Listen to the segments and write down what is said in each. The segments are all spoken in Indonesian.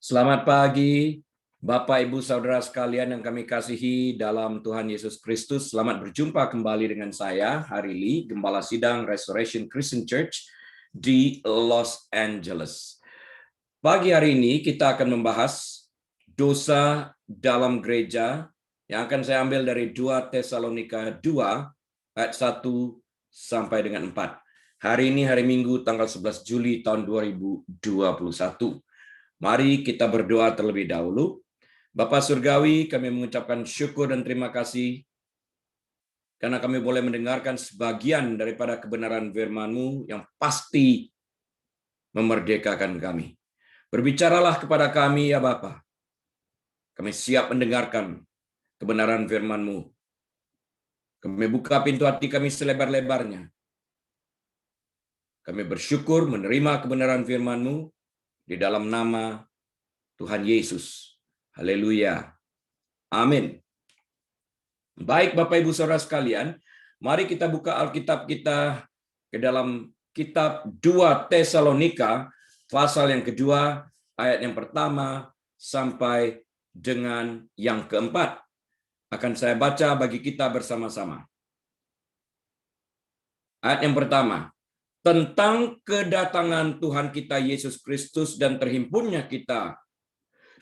Selamat pagi, Bapak, Ibu, Saudara sekalian yang kami kasihi dalam Tuhan Yesus Kristus. Selamat berjumpa kembali dengan saya, Hari Lee, Gembala Sidang Restoration Christian Church di Los Angeles. Pagi hari ini kita akan membahas dosa dalam gereja yang akan saya ambil dari 2 Tesalonika 2 ayat 1 sampai dengan 4. Hari ini hari Minggu tanggal 11 Juli tahun 2021. Mari kita berdoa terlebih dahulu. Bapa Surgawi, kami mengucapkan syukur dan terima kasih karena kami boleh mendengarkan sebagian daripada kebenaran firman-Mu yang pasti memerdekakan kami. Berbicaralah kepada kami ya Bapa. Kami siap mendengarkan kebenaran firman-Mu. Kami buka pintu hati kami selebar-lebarnya. Kami bersyukur menerima kebenaran firman-Mu di dalam nama Tuhan Yesus. Haleluya. Amin. Baik Bapak Ibu Saudara sekalian, mari kita buka Alkitab kita ke dalam kitab 2 Tesalonika, pasal yang kedua, ayat yang pertama sampai dengan yang keempat. Akan saya baca bagi kita bersama-sama. Ayat yang pertama, tentang kedatangan Tuhan kita Yesus Kristus dan terhimpunnya kita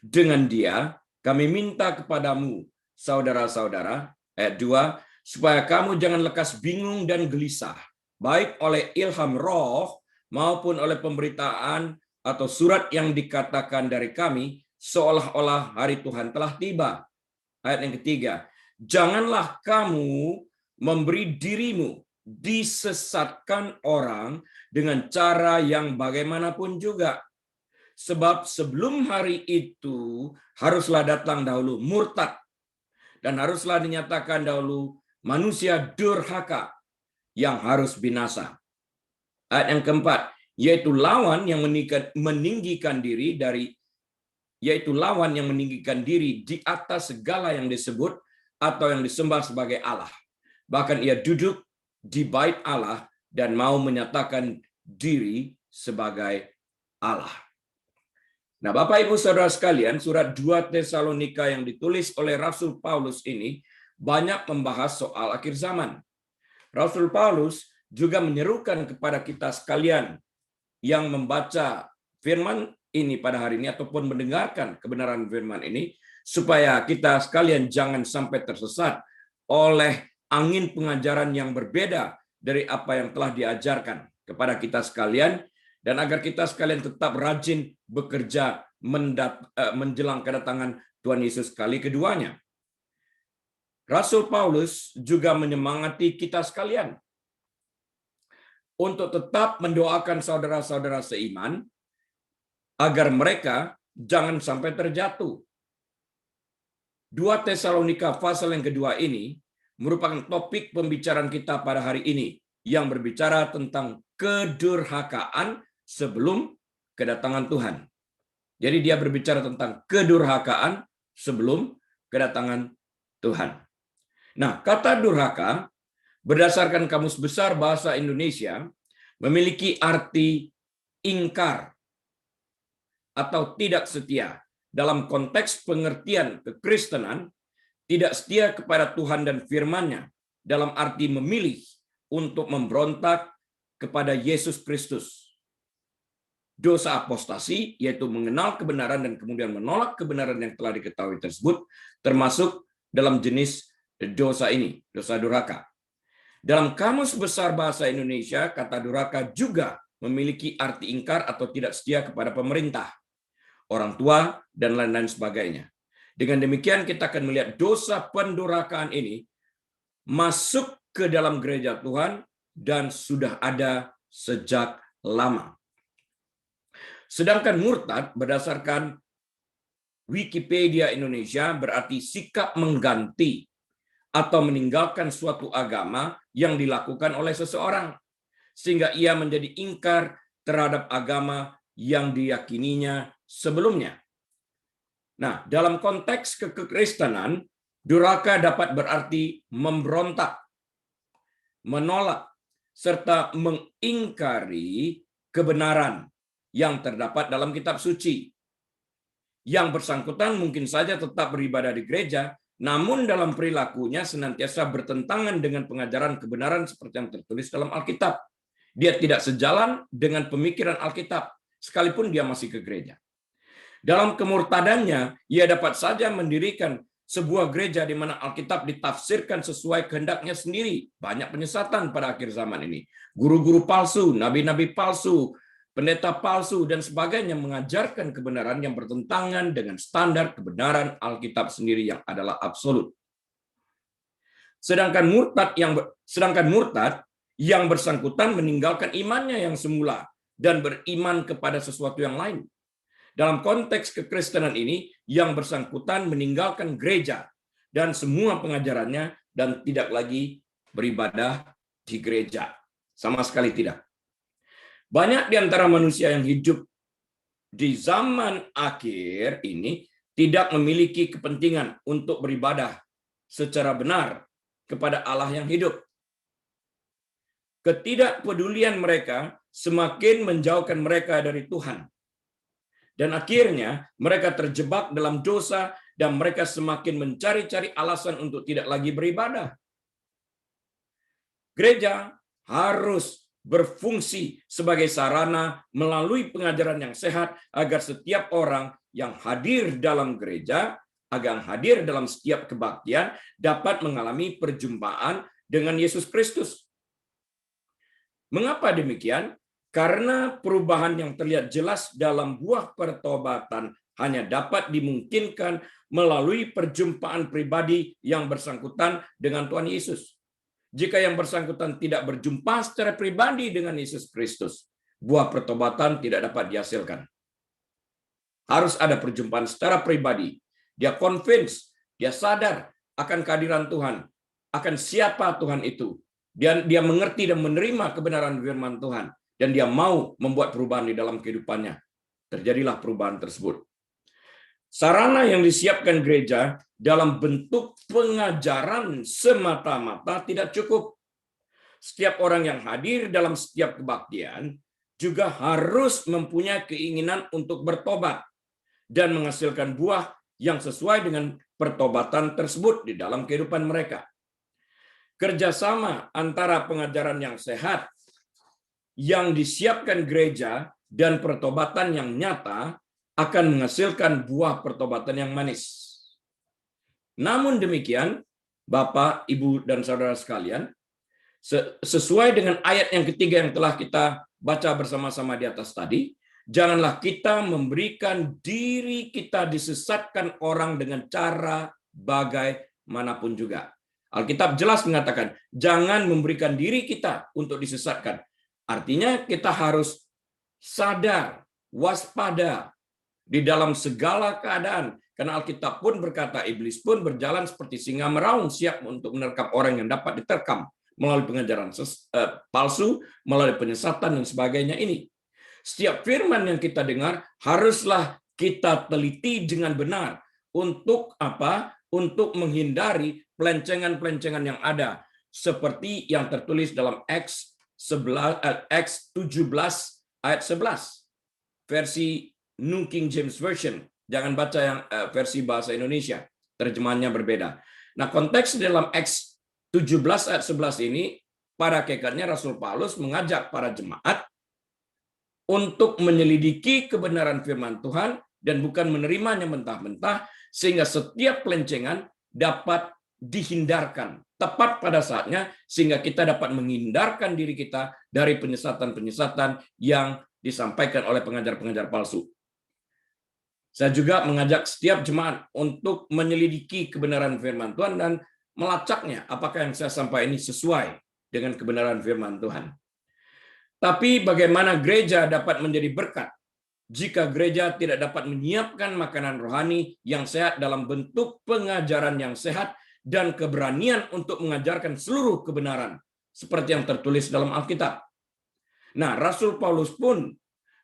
dengan Dia, kami minta kepadamu, saudara-saudara, ayat 2, supaya kamu jangan lekas bingung dan gelisah, baik oleh ilham roh maupun oleh pemberitaan atau surat yang dikatakan dari kami, seolah-olah hari Tuhan telah tiba. Ayat yang ketiga, janganlah kamu memberi dirimu disesatkan orang dengan cara yang bagaimanapun juga. Sebab sebelum hari itu haruslah datang dahulu murtad dan haruslah dinyatakan dahulu manusia durhaka yang harus binasa. Ayat yang keempat, yaitu lawan yang meninggikan diri di atas segala yang disebut atau yang disembah sebagai Allah. Bahkan ia duduk di bait Allah dan mau menyatakan diri sebagai Allah. Nah, Bapak Ibu Saudara sekalian, surat 2 Tesalonika yang ditulis oleh Rasul Paulus ini banyak membahas soal akhir zaman. Rasul Paulus juga menyerukan kepada kita sekalian yang membaca firman ini pada hari ini ataupun mendengarkan kebenaran firman ini supaya kita sekalian jangan sampai tersesat oleh angin pengajaran yang berbeda dari apa yang telah diajarkan kepada kita sekalian, dan agar kita sekalian tetap rajin bekerja menjelang kedatangan Tuhan Yesus kali keduanya. Rasul Paulus juga menyemangati kita sekalian untuk tetap mendoakan saudara-saudara seiman agar mereka jangan sampai terjatuh. 2 Tesalonika pasal yang kedua ini merupakan topik pembicaraan kita pada hari ini yang berbicara tentang kedurhakaan sebelum kedatangan Tuhan. Jadi dia berbicara tentang kedurhakaan sebelum kedatangan Tuhan. Nah, kata durhaka berdasarkan Kamus Besar Bahasa Indonesia memiliki arti ingkar atau tidak setia. Dalam konteks pengertian kekristenan, tidak setia kepada Tuhan dan firman-Nya dalam arti memilih untuk memberontak kepada Yesus Kristus. Dosa apostasi, yaitu mengenal kebenaran dan kemudian menolak kebenaran yang telah diketahui tersebut, termasuk dalam jenis dosa ini, dosa durhaka. Dalam Kamus Besar Bahasa Indonesia, kata durhaka juga memiliki arti ingkar atau tidak setia kepada pemerintah, orang tua, dan lain-lain sebagainya. Dengan demikian kita akan melihat dosa pendurhakaan ini masuk ke dalam gereja Tuhan dan sudah ada sejak lama. Sedangkan murtad berdasarkan Wikipedia Indonesia berarti sikap mengganti atau meninggalkan suatu agama yang dilakukan oleh seseorang sehingga ia menjadi ingkar terhadap agama yang diyakininya sebelumnya. Nah, dalam konteks kekristenan, durhaka dapat berarti memberontak, menolak, serta mengingkari kebenaran yang terdapat dalam kitab suci. yang bersangkutan mungkin saja tetap beribadah di gereja, namun dalam perilakunya senantiasa bertentangan dengan pengajaran kebenaran seperti yang tertulis dalam Alkitab. Dia tidak sejalan dengan pemikiran Alkitab, sekalipun dia masih ke gereja. Dalam kemurtadannya, ia dapat saja mendirikan sebuah gereja di mana Alkitab ditafsirkan sesuai kehendaknya sendiri. Banyak penyesatan pada akhir zaman ini. Guru-guru palsu, nabi-nabi palsu, pendeta palsu, dan sebagainya mengajarkan kebenaran yang bertentangan dengan standar kebenaran Alkitab sendiri yang adalah absolut. Sedangkan murtad yang bersangkutan meninggalkan imannya yang semula dan beriman kepada sesuatu yang lain. Dalam konteks kekristenan ini, yang bersangkutan meninggalkan gereja dan semua pengajarannya dan tidak lagi beribadah di gereja. Sama sekali tidak. Banyak di antara manusia yang hidup di zaman akhir ini tidak memiliki kepentingan untuk beribadah secara benar kepada Allah yang hidup. Ketidakpedulian mereka semakin menjauhkan mereka dari Tuhan. Dan akhirnya mereka terjebak dalam dosa dan mereka semakin mencari-cari alasan untuk tidak lagi beribadah. Gereja harus berfungsi sebagai sarana melalui pengajaran yang sehat agar setiap orang yang hadir dalam gereja, agar hadir dalam setiap kebaktian dapat mengalami perjumpaan dengan Yesus Kristus. Mengapa demikian? Karena perubahan yang terlihat jelas dalam buah pertobatan hanya dapat dimungkinkan melalui perjumpaan pribadi yang bersangkutan dengan Tuhan Yesus. Jika yang bersangkutan tidak berjumpa secara pribadi dengan Yesus Kristus, buah pertobatan tidak dapat dihasilkan. Harus ada perjumpaan secara pribadi. Dia convince, dia sadar akan kehadiran Tuhan, akan siapa Tuhan itu. Dia mengerti dan menerima kebenaran firman Tuhan. Dan dia mau membuat perubahan di dalam kehidupannya. Terjadilah perubahan tersebut. Sarana yang disiapkan gereja dalam bentuk pengajaran semata-mata tidak cukup. Setiap orang yang hadir dalam setiap kebaktian juga harus mempunyai keinginan untuk bertobat dan menghasilkan buah yang sesuai dengan pertobatan tersebut di dalam kehidupan mereka. Kerjasama antara pengajaran yang sehat yang disiapkan gereja dan pertobatan yang nyata akan menghasilkan buah pertobatan yang manis. Namun demikian, Bapak, Ibu, dan saudara sekalian, sesuai dengan ayat yang ketiga yang telah kita baca bersama-sama di atas tadi, janganlah kita memberikan diri kita disesatkan orang dengan cara bagaimanapun juga. Alkitab jelas mengatakan, jangan memberikan diri kita untuk disesatkan. Artinya kita harus sadar, waspada di dalam segala keadaan. Karena Alkitab pun berkata, iblis pun berjalan seperti singa meraung, siap untuk menerkam orang yang dapat diterkam melalui pengajaran palsu, melalui penyesatan dan sebagainya ini. Setiap firman yang kita dengar haruslah kita teliti dengan benar. Untuk apa? Untuk menghindari pelencengan-pelencengan yang ada. Seperti yang tertulis dalam Acts 17 ayat 11 versi New King James Version. Jangan baca yang versi bahasa Indonesia, terjemahannya berbeda. Nah, konteks dalam Acts 17 ayat 11 ini pada hakikatnya Rasul Paulus mengajak para jemaat untuk menyelidiki kebenaran firman Tuhan dan bukan menerimanya mentah-mentah, sehingga setiap pelencengan dapat dihindarkan tepat pada saatnya, sehingga kita dapat menghindarkan diri kita dari penyesatan-penyesatan yang disampaikan oleh pengajar-pengajar palsu. Saya juga mengajak setiap jemaat untuk menyelidiki kebenaran firman Tuhan dan melacaknya apakah yang saya sampaikan ini sesuai dengan kebenaran firman Tuhan. Tapi bagaimana gereja dapat menjadi berkat jika gereja tidak dapat menyiapkan makanan rohani yang sehat dalam bentuk pengajaran yang sehat dan keberanian untuk mengajarkan seluruh kebenaran seperti yang tertulis dalam Alkitab. Nah, Rasul Paulus pun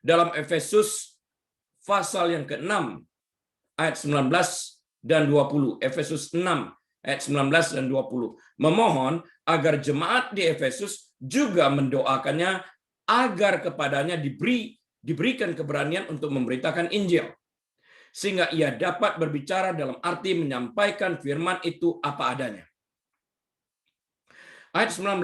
dalam Efesus pasal yang ke-6 ayat 19 dan 20, Efesus 6 ayat 19 dan 20, memohon agar jemaat di Efesus juga mendoakannya agar kepadanya diberikan keberanian untuk memberitakan Injil. sehingga ia dapat berbicara dalam arti menyampaikan firman itu apa adanya. Ayat 19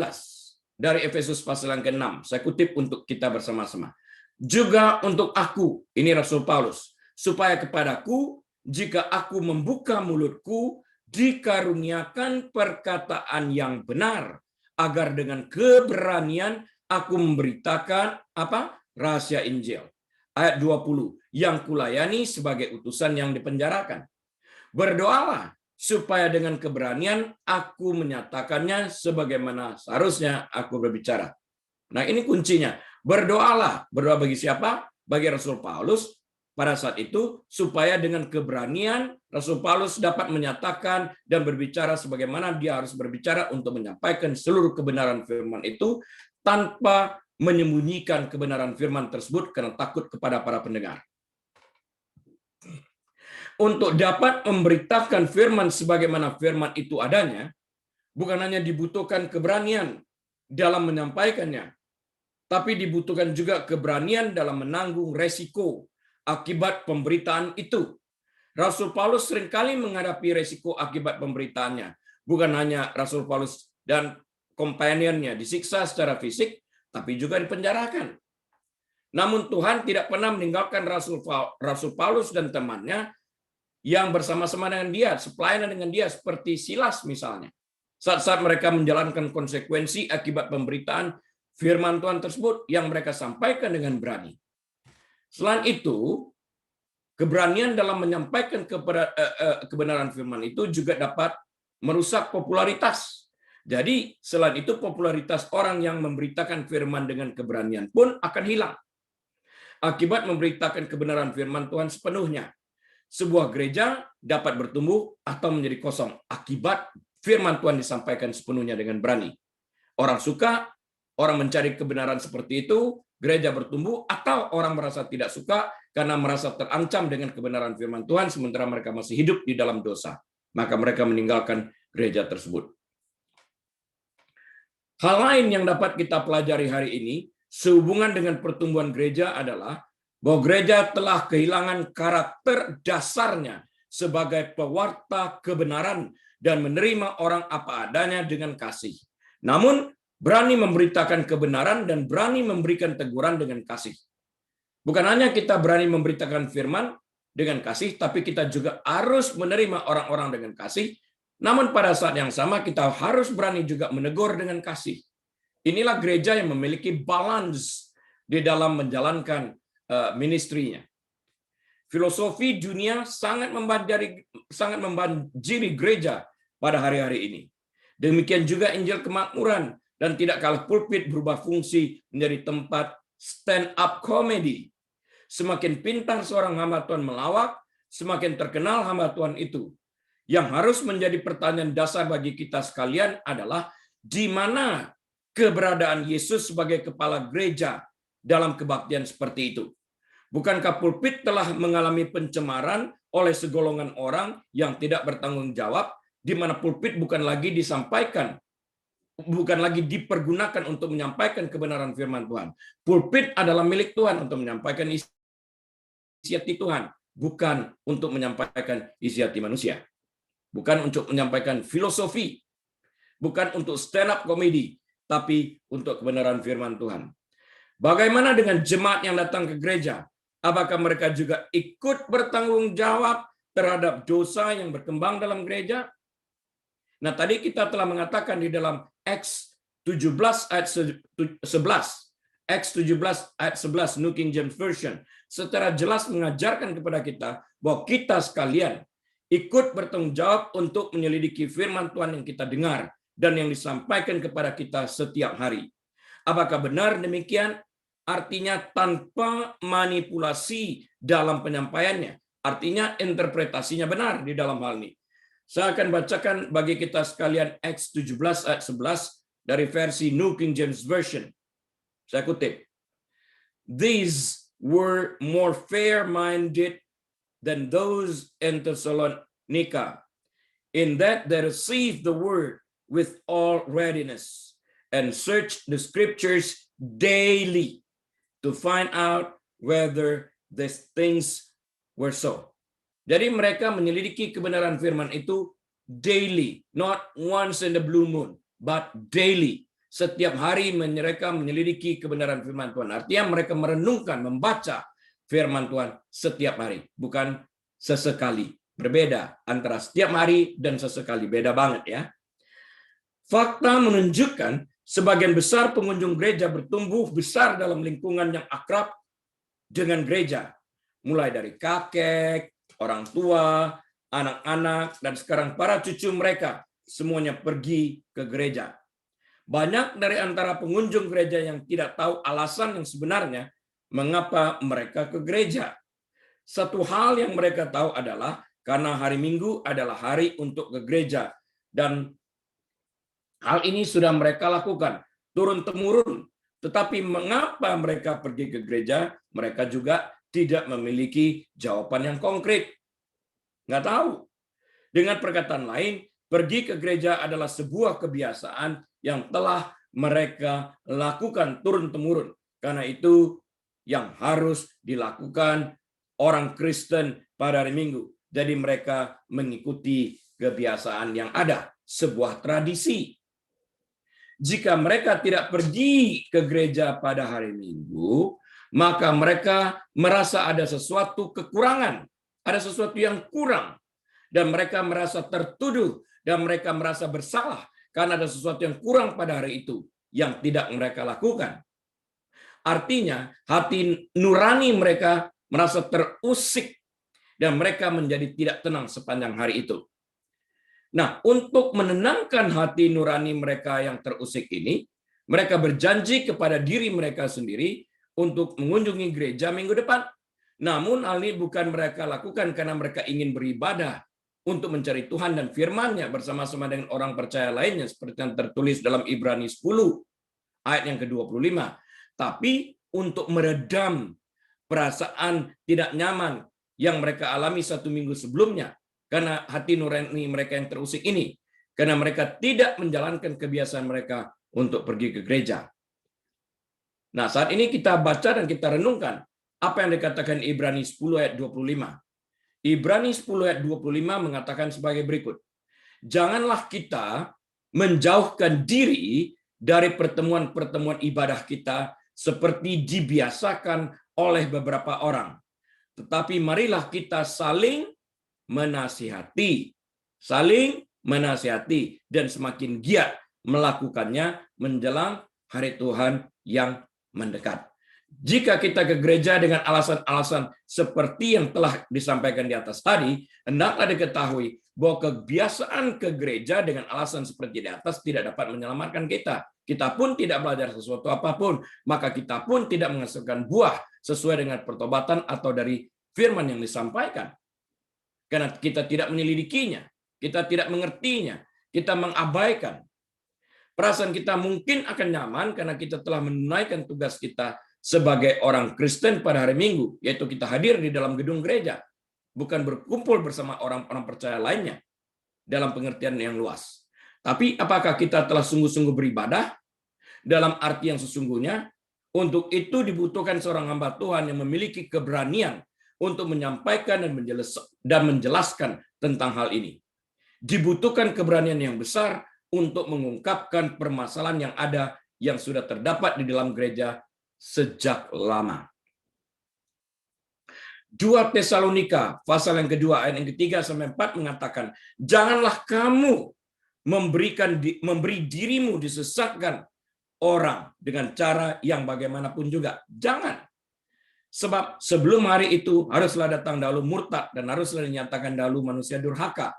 dari Efesus pasal yang ke-6, saya kutip untuk kita bersama-sama. Juga untuk aku, ini Rasul Paulus, supaya kepadaku, jika aku membuka mulutku, dikaruniakan perkataan yang benar, agar dengan keberanian aku memberitakan rahasia Injil. Ayat 20, yang kulayani sebagai utusan yang dipenjarakan. Berdoalah supaya dengan keberanian aku menyatakannya sebagaimana seharusnya aku berbicara. Nah, ini kuncinya. Berdoalah. Berdoa bagi siapa? Bagi Rasul Paulus pada saat itu, supaya dengan keberanian Rasul Paulus dapat menyatakan dan berbicara sebagaimana dia harus berbicara untuk menyampaikan seluruh kebenaran firman itu tanpa menyembunyikan kebenaran firman tersebut karena takut kepada para pendengar. Untuk dapat memberitakan firman sebagaimana firman itu adanya, bukan hanya dibutuhkan keberanian dalam menyampaikannya, tapi dibutuhkan juga keberanian dalam menanggung resiko akibat pemberitaan itu. Rasul Paulus seringkali menghadapi resiko akibat pemberitaannya. Bukan hanya Rasul Paulus dan kompanionnya disiksa secara fisik, tapi juga dipenjarakan. Namun Tuhan tidak pernah meninggalkan Rasul Paulus dan temannya yang bersama-sama dengan dia, sepelayanan dengan dia, seperti Silas misalnya. Saat-saat mereka menjalankan konsekuensi akibat pemberitaan firman Tuhan tersebut yang mereka sampaikan dengan berani. Selain itu, keberanian dalam menyampaikan kebenaran firman itu juga dapat merusak popularitas. Jadi, selain itu popularitas orang yang memberitakan firman dengan keberanian pun akan hilang. Akibat memberitakan kebenaran firman Tuhan sepenuhnya, sebuah gereja dapat bertumbuh atau menjadi kosong akibat firman Tuhan disampaikan sepenuhnya dengan berani. Orang suka, orang mencari kebenaran seperti itu, gereja bertumbuh, atau orang merasa tidak suka karena merasa terancam dengan kebenaran firman Tuhan sementara mereka masih hidup di dalam dosa. Maka mereka meninggalkan gereja tersebut. Hal lain yang dapat kita pelajari hari ini sehubungan dengan pertumbuhan gereja adalah bahwa gereja telah kehilangan karakter dasarnya sebagai pewarta kebenaran dan menerima orang apa adanya dengan kasih. Namun, berani memberitakan kebenaran dan berani memberikan teguran dengan kasih. Bukan hanya kita berani memberitakan firman dengan kasih, tapi kita juga harus menerima orang-orang dengan kasih. Namun pada saat yang sama kita harus berani juga menegur dengan kasih. Inilah gereja yang memiliki balance di dalam menjalankan ministrinya. Filosofi dunia sangat membanjiri gereja pada hari-hari ini. Demikian juga Injil Kemakmuran dan tidak kalah pulpit berubah fungsi menjadi tempat stand up comedy. Semakin pintar seorang hamba Tuhan melawak, semakin terkenal hamba Tuhan itu. Yang harus menjadi pertanyaan dasar bagi kita sekalian adalah di mana keberadaan Yesus sebagai kepala gereja dalam kebaktian seperti itu. Bukankah pulpit telah mengalami pencemaran oleh segolongan orang yang tidak bertanggung jawab, di mana pulpit bukan lagi dipergunakan untuk menyampaikan kebenaran firman Tuhan. Pulpit adalah milik Tuhan untuk menyampaikan isi hati Tuhan, bukan untuk menyampaikan isi hati manusia. Bukan untuk menyampaikan filosofi, bukan untuk stand up comedy, tapi untuk kebenaran firman Tuhan. Bagaimana dengan jemaat yang datang ke gereja? Apakah mereka juga ikut bertanggung jawab terhadap dosa yang berkembang dalam gereja? Nah, tadi kita telah mengatakan di dalam Acts 17 ayat 11, Acts 17 ayat 11 New King James Version, secara jelas mengajarkan kepada kita bahwa kita sekalian ikut bertanggung jawab untuk menyelidiki firman Tuhan yang kita dengar dan yang disampaikan kepada kita setiap hari. Apakah benar demikian? Artinya tanpa manipulasi dalam penyampaiannya. Artinya interpretasinya benar di dalam hal ini. Saya akan bacakan bagi kita sekalian Acts 17 ayat 11 dari versi New King James Version. Saya kutip. These were more fair-minded than those in Thessalonica, in that they received the word with all readiness and searched the scriptures daily to find out whether these things were so. Jadi mereka menyelidiki kebenaran firman itu daily, not once in the blue moon, but daily. Setiap hari mereka menyelidiki kebenaran firman Tuhan. Artinya mereka merenungkan, membaca firman Tuhan setiap hari, bukan sesekali. Berbeda antara setiap hari dan sesekali, beda banget ya. Fakta menunjukkan sebagian besar pengunjung gereja bertumbuh besar dalam lingkungan yang akrab dengan gereja. Mulai dari kakek, orang tua, anak-anak, dan sekarang para cucu mereka semuanya pergi ke gereja. Banyak dari antara pengunjung gereja yang tidak tahu alasan yang sebenarnya mengapa mereka ke gereja. Satu hal yang mereka tahu adalah karena hari Minggu adalah hari untuk ke gereja. Dan hal ini sudah mereka lakukan turun-temurun. Tetapi mengapa mereka pergi ke gereja, mereka juga tidak memiliki jawaban yang konkret. Nggak tahu. Dengan perkataan lain, pergi ke gereja adalah sebuah kebiasaan yang telah mereka lakukan turun-temurun. Karena itu yang harus dilakukan orang Kristen pada hari Minggu. Jadi mereka mengikuti kebiasaan yang ada, sebuah tradisi. Jika mereka tidak pergi ke gereja pada hari Minggu, maka mereka merasa ada sesuatu kekurangan, ada sesuatu yang kurang, dan mereka merasa tertuduh, dan mereka merasa bersalah karena ada sesuatu yang kurang pada hari itu yang tidak mereka lakukan. Artinya, hati nurani mereka merasa terusik, dan mereka menjadi tidak tenang sepanjang hari itu. Nah, untuk menenangkan hati nurani mereka yang terusik ini, mereka berjanji kepada diri mereka sendiri untuk mengunjungi gereja minggu depan. Namun, hal ini bukan mereka lakukan karena mereka ingin beribadah untuk mencari Tuhan dan firman-Nya bersama-sama dengan orang percaya lainnya, seperti yang tertulis dalam Ibrani 10, ayat yang ke-25. Tapi untuk meredam perasaan tidak nyaman yang mereka alami 1 minggu sebelumnya, karena hati nurani mereka yang terusik ini, karena mereka tidak menjalankan kebiasaan mereka untuk pergi ke gereja. Nah, saat ini kita baca dan kita renungkan apa yang dikatakan Ibrani 10 ayat 25. Ibrani 10 ayat 25 mengatakan sebagai berikut. Janganlah kita menjauhkan diri dari pertemuan-pertemuan ibadah kita seperti dibiasakan oleh beberapa orang. Tetapi marilah kita saling menasihati, dan semakin giat melakukannya menjelang hari Tuhan yang mendekat. Jika kita ke gereja dengan alasan-alasan seperti yang telah disampaikan di atas tadi, hendaklah diketahui bahwa kebiasaan ke gereja dengan alasan seperti di atas tidak dapat menyelamatkan kita. Kita pun tidak belajar sesuatu apapun, maka kita pun tidak menghasilkan buah sesuai dengan pertobatan atau dari firman yang disampaikan. Karena kita tidak menyelidikinya, kita tidak mengertinya, kita mengabaikan. Perasaan kita mungkin akan nyaman karena kita telah menunaikan tugas kita sebagai orang Kristen pada hari Minggu, yaitu kita hadir di dalam gedung gereja, bukan berkumpul bersama orang-orang percaya lainnya dalam pengertian yang luas. Tapi apakah kita telah sungguh-sungguh beribadah dalam arti yang sesungguhnya? Untuk itu dibutuhkan seorang hamba Tuhan yang memiliki keberanian untuk menyampaikan dan menjelaskan tentang hal ini. Dibutuhkan keberanian yang besar untuk mengungkapkan permasalahan yang ada yang sudah terdapat di dalam gereja sejak lama. 2 Tesalonika pasal yang kedua ayat yang ketiga sampai 4 mengatakan, janganlah kamu memberi dirimu disesatkan orang dengan cara yang bagaimanapun juga. Jangan. Sebab sebelum hari itu haruslah datang dahulu murtad dan haruslah dinyatakan dahulu manusia durhaka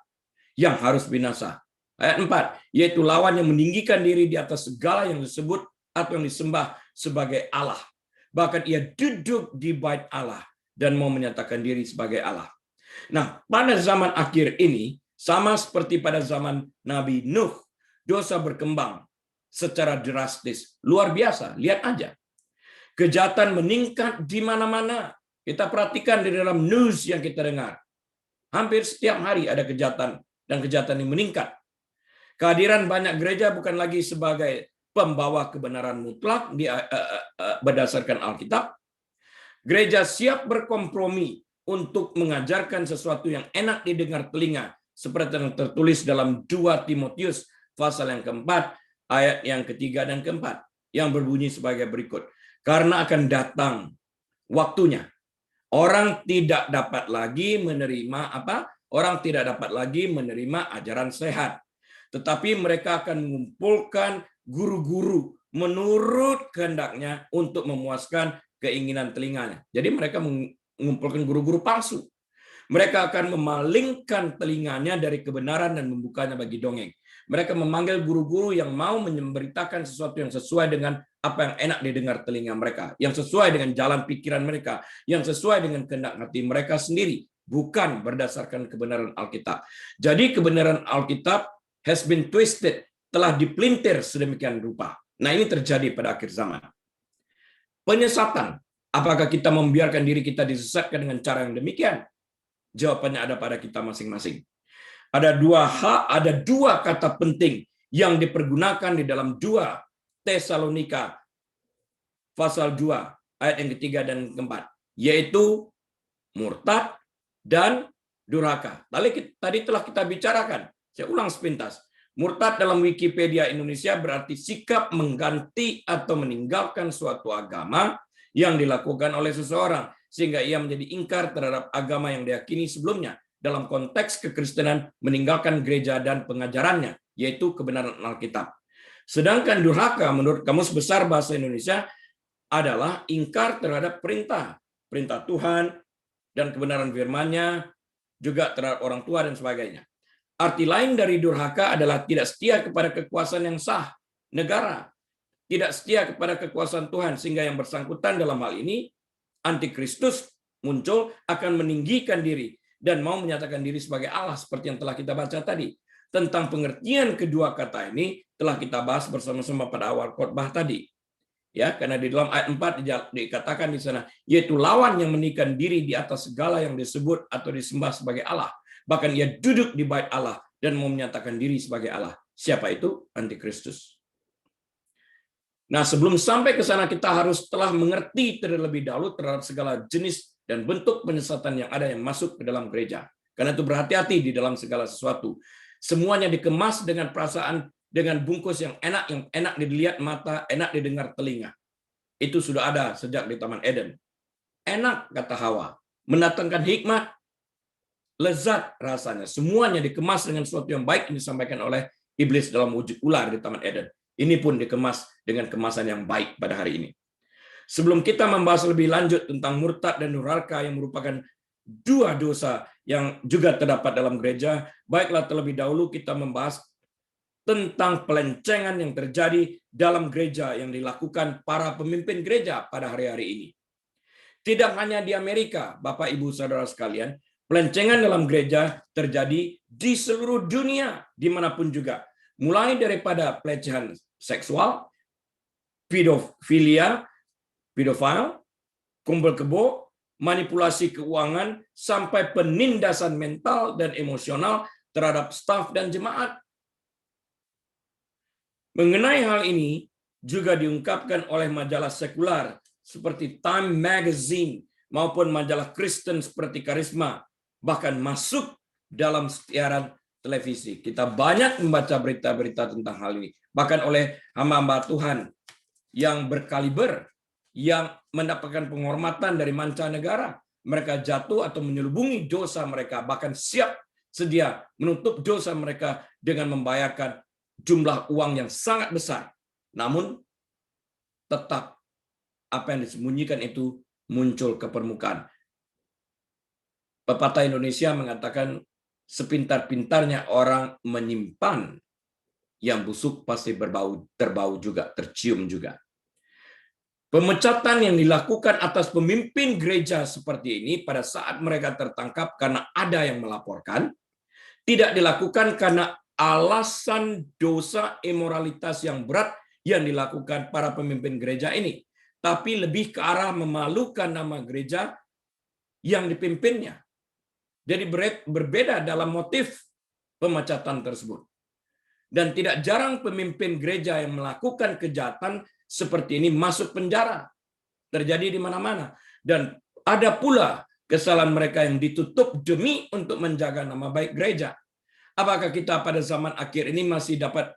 yang harus binasa. Ayat 4, yaitu lawan yang meninggikan diri di atas segala yang disebut atau yang disembah sebagai Allah. Bahkan ia duduk di bait Allah dan mau menyatakan diri sebagai Allah. Nah, pada zaman akhir ini, sama seperti pada zaman Nabi Nuh, dosa berkembang secara drastis. Luar biasa, lihat aja. Kejahatan meningkat di mana-mana. Kita perhatikan di dalam news yang kita dengar. Hampir setiap hari ada kejahatan, dan kejahatan ini meningkat. Kehadiran banyak gereja bukan lagi sebagai pembawa kebenaran mutlak berdasarkan Alkitab. Gereja siap berkompromi untuk mengajarkan sesuatu yang enak didengar telinga, seperti yang tertulis dalam 2 Timotius pasal yang keempat, ayat yang ketiga dan keempat, yang berbunyi sebagai berikut. Karena akan datang waktunya, orang tidak dapat lagi menerima Orang tidak dapat lagi menerima ajaran sehat, tetapi mereka akan mengumpulkan guru-guru menurut kehendaknya untuk memuaskan keinginan telinganya. Jadi mereka mengumpulkan guru-guru palsu. Mereka akan memalingkan telinganya dari kebenaran dan membukanya bagi dongeng. Mereka memanggil guru-guru yang mau memberitakan sesuatu yang sesuai dengan apa yang enak didengar telinga mereka, yang sesuai dengan jalan pikiran mereka, yang sesuai dengan kehendak hati mereka sendiri, bukan berdasarkan kebenaran Alkitab. Jadi kebenaran Alkitab has been twisted, telah dipelintir sedemikian rupa. Nah, ini terjadi pada akhir zaman. Penyesatan. Apakah kita membiarkan diri kita disesatkan dengan cara yang demikian? Jawabannya ada pada kita masing-masing. Ada dua kata penting yang dipergunakan di dalam 2 Tesalonika pasal 2 ayat yang ketiga dan keempat, yaitu murtad dan durhaka. Tadi telah kita bicarakan. Saya ulang sepintas. Murtad dalam Wikipedia Indonesia berarti sikap mengganti atau meninggalkan suatu agama yang dilakukan oleh seseorang sehingga ia menjadi ingkar terhadap agama yang diyakini sebelumnya. Dalam konteks kekristenan, meninggalkan gereja dan pengajarannya, yaitu kebenaran Alkitab. Sedangkan durhaka menurut Kamus Besar Bahasa Indonesia adalah ingkar terhadap perintah Tuhan dan kebenaran firman-Nya, juga terhadap orang tua dan sebagainya. Arti lain dari durhaka adalah tidak setia kepada kekuasaan yang sah negara, tidak setia kepada kekuasaan Tuhan, sehingga yang bersangkutan dalam hal ini, antikristus muncul, akan meninggikan diri dan mau menyatakan diri sebagai Allah, seperti yang telah kita baca tadi. Tentang pengertian kedua kata ini telah kita bahas bersama-sama pada awal khotbah tadi. Ya, karena di dalam ayat 4 dikatakan di sana, yaitu lawan yang meninggikan diri di atas segala yang disebut atau disembah sebagai Allah. Bahkan ia duduk di bait Allah dan mau menyatakan diri sebagai Allah. Siapa itu? Antikristus. Nah, sebelum sampai ke sana kita harus telah mengerti terlebih dahulu terhadap segala jenis dan bentuk penyesatan yang ada yang masuk ke dalam gereja. Karena itu berhati-hati di dalam segala sesuatu. Semuanya dikemas dengan perasaan, dengan bungkus yang enak dilihat mata, enak didengar telinga. Itu sudah ada sejak di Taman Eden. Enak, kata Hawa, mendatangkan hikmat, lezat rasanya. Semuanya dikemas dengan sesuatu yang baik yang disampaikan oleh iblis dalam wujud ular di Taman Eden. Ini pun dikemas dengan kemasan yang baik pada hari ini. Sebelum kita membahas lebih lanjut tentang murtad dan durhaka yang merupakan dua dosa yang juga terdapat dalam gereja, baiklah terlebih dahulu kita membahas tentang pelencengan yang terjadi dalam gereja yang dilakukan para pemimpin gereja pada hari-hari ini. Tidak hanya di Amerika, Bapak, Ibu, Saudara sekalian, pelencengan dalam gereja terjadi di seluruh dunia, dimanapun juga. Mulai daripada pelecehan seksual, pedofil, kumpul kebo, manipulasi keuangan, sampai penindasan mental dan emosional terhadap staf dan jemaat. Mengenai hal ini juga diungkapkan oleh majalah sekular seperti Time Magazine maupun majalah Kristen seperti Karisma, bahkan masuk dalam siaran televisi. Kita banyak membaca berita-berita tentang hal ini, bahkan oleh hamba-hamba Tuhan yang berkaliber, yang mendapatkan penghormatan dari mancanegara. Mereka jatuh atau menyelubungi dosa mereka, bahkan siap sedia menutup dosa mereka dengan membayarkan jumlah uang yang sangat besar. Namun, tetap apa yang disembunyikan itu muncul ke permukaan. Pepatah Indonesia mengatakan, sepintar-pintarnya orang menyimpan, yang busuk pasti terbau juga, tercium juga. Pemecatan yang dilakukan atas pemimpin gereja seperti ini pada saat mereka tertangkap karena ada yang melaporkan, tidak dilakukan karena alasan dosa imoralitas yang berat yang dilakukan para pemimpin gereja ini, tapi lebih ke arah memalukan nama gereja yang dipimpinnya. Jadi berbeda dalam motif pemecatan tersebut. Dan tidak jarang pemimpin gereja yang melakukan kejahatan seperti ini masuk penjara. Terjadi di mana-mana. Dan ada pula kesalahan mereka yang ditutup demi untuk menjaga nama baik gereja. Apakah kita pada zaman akhir ini masih dapat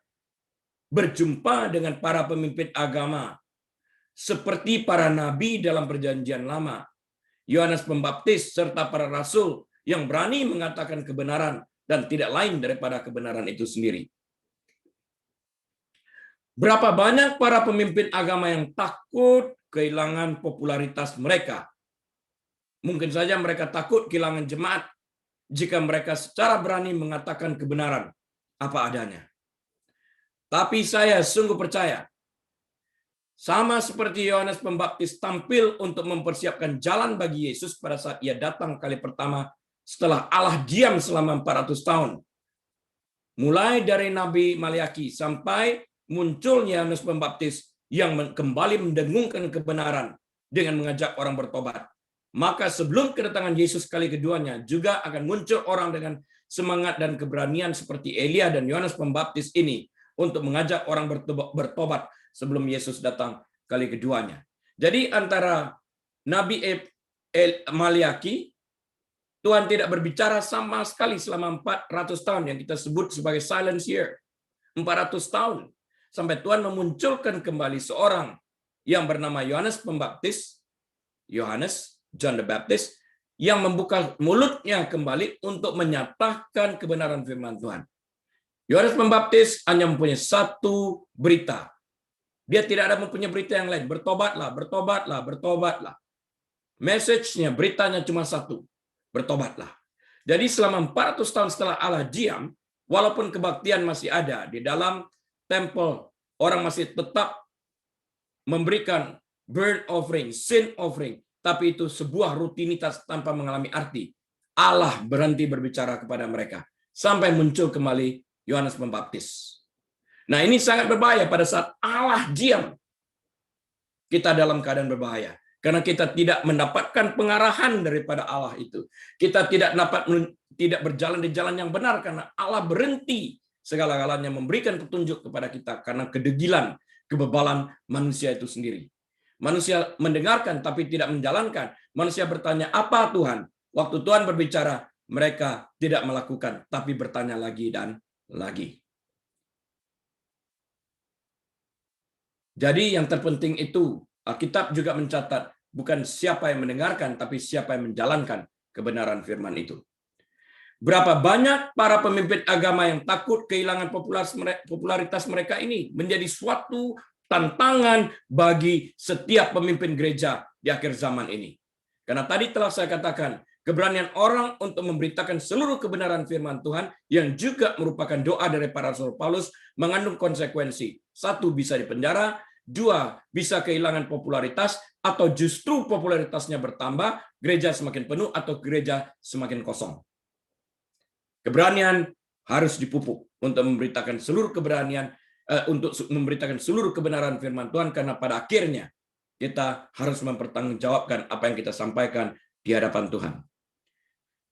berjumpa dengan para pemimpin agama seperti para nabi dalam perjanjian lama, Yohanes Pembaptis, serta para rasul yang berani mengatakan kebenaran dan tidak lain daripada kebenaran itu sendiri? Berapa banyak para pemimpin agama yang takut kehilangan popularitas mereka? Mungkin saja mereka takut kehilangan jemaat jika mereka secara berani mengatakan kebenaran apa adanya. Tapi saya sungguh percaya, sama seperti Yohanes Pembaptis tampil untuk mempersiapkan jalan bagi Yesus pada saat ia datang kali pertama setelah Allah diam selama 400 tahun. Mulai dari Nabi Maliaki sampai munculnya Yohanes Pembaptis yang kembali mendengungkan kebenaran dengan mengajak orang bertobat. Maka sebelum kedatangan Yesus kali keduanya juga akan muncul orang dengan semangat dan keberanian seperti Elia dan Yohanes Pembaptis ini untuk mengajak orang bertobat sebelum Yesus datang kali keduanya. Jadi antara Nabi Maliaki, Tuhan tidak berbicara sama sekali selama 400 tahun yang kita sebut sebagai silence year. 400 tahun. Sampai Tuhan memunculkan kembali seorang yang bernama Yohanes Pembaptis, John the Baptist, yang membuka mulutnya kembali untuk menyatakan kebenaran firman Tuhan. Yohanes Pembaptis hanya mempunyai satu berita. Dia tidak ada mempunyai berita yang lain. Bertobatlah, bertobatlah, bertobatlah. Message-nya, beritanya cuma satu. Bertobatlah. Jadi selama 400 tahun setelah Allah diam, walaupun kebaktian masih ada di dalam tempel, orang masih tetap memberikan burnt offering, sin offering, tapi itu sebuah rutinitas tanpa mengalami arti. Allah berhenti berbicara kepada mereka sampai muncul kembali Yohanes Pembaptis. Nah, ini sangat berbahaya pada saat Allah diam. Kita dalam keadaan berbahaya karena kita tidak mendapatkan pengarahan daripada Allah itu. Kita tidak berjalan di jalan yang benar karena Allah berhenti segala-galanya memberikan petunjuk kepada kita karena kedegilan, kebebalan manusia itu sendiri. Manusia mendengarkan tapi tidak menjalankan. Manusia bertanya, "Apa Tuhan?" Waktu Tuhan berbicara, mereka tidak melakukan, tapi bertanya lagi dan lagi. Jadi yang terpenting itu, Alkitab juga mencatat, bukan siapa yang mendengarkan, tapi siapa yang menjalankan kebenaran firman itu. Berapa banyak para pemimpin agama yang takut kehilangan popularitas mereka ini menjadi suatu tantangan bagi setiap pemimpin gereja di akhir zaman ini. Karena tadi telah saya katakan, keberanian orang untuk memberitakan seluruh kebenaran firman Tuhan yang juga merupakan doa dari para Rasul Paulus mengandung konsekuensi. 1, bisa dipenjara. 2, bisa kehilangan popularitas atau justru popularitasnya bertambah, gereja semakin penuh atau gereja semakin kosong. Keberanian harus dipupuk untuk memberitakan seluruh kebenaran firman Tuhan, karena pada akhirnya kita harus mempertanggungjawabkan apa yang kita sampaikan di hadapan Tuhan.